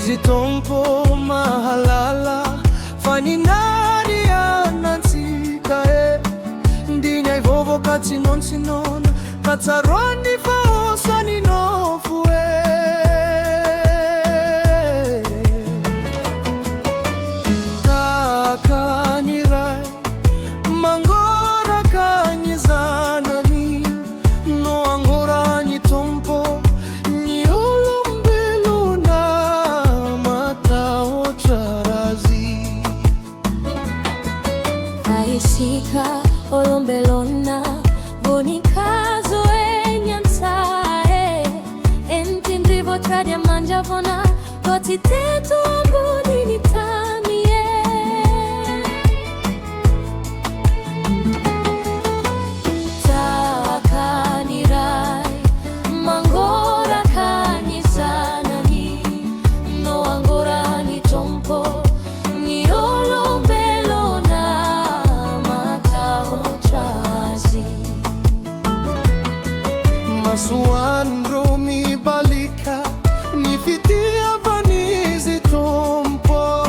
Izitompo mahalala faninari anantsika Ndinya ivovo katsinon katsaroni faosani nofue Kakanirai mangora kanyizanani no angora ni tompo ni olombelo na matao charazi Aishika olombelona bonikazo enyansae entindrivo tradia manjavona kotitetu amboni nitamie Takanirai mangora kanyizanani no angora ni tompo ni olombelona matao chazi Masuandro mi balika nifitia vanizi tompo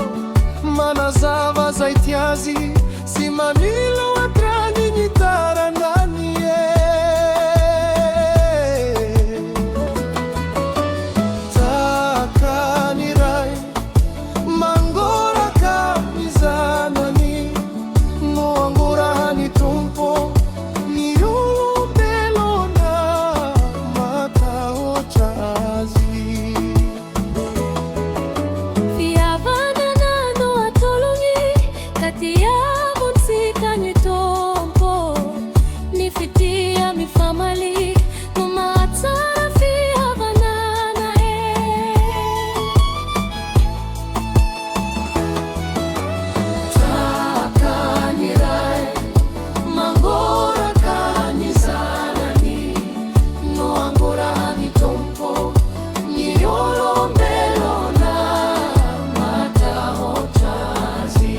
manazava zaitiazi simanilo watrani nitara nanie Takanirai mangora kamizanani no angora hani tompo ni olombelona matao chazi Fiavana no atolongi katia munsika ni tompo nifitia mi family numatara fiavana Takanirai mangora kanizanani no angora ni tompo ni olombelona matao chazi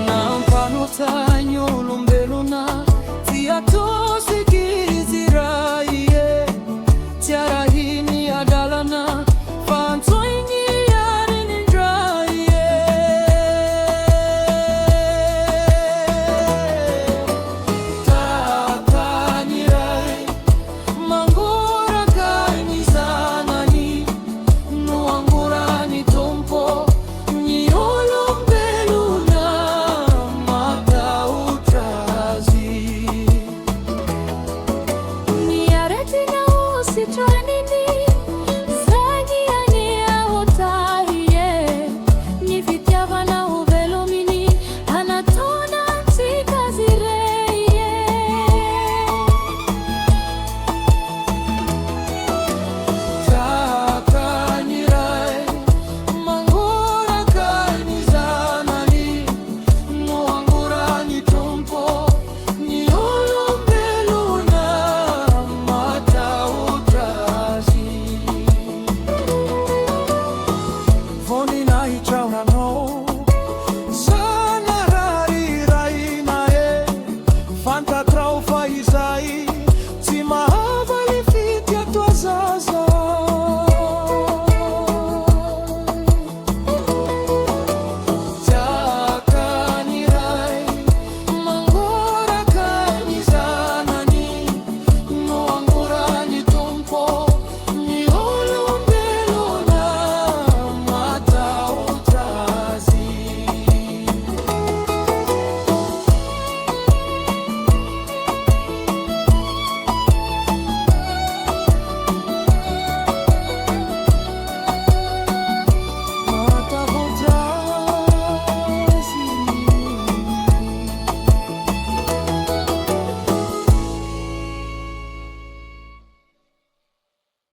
Nampano tanyo olombelona tiato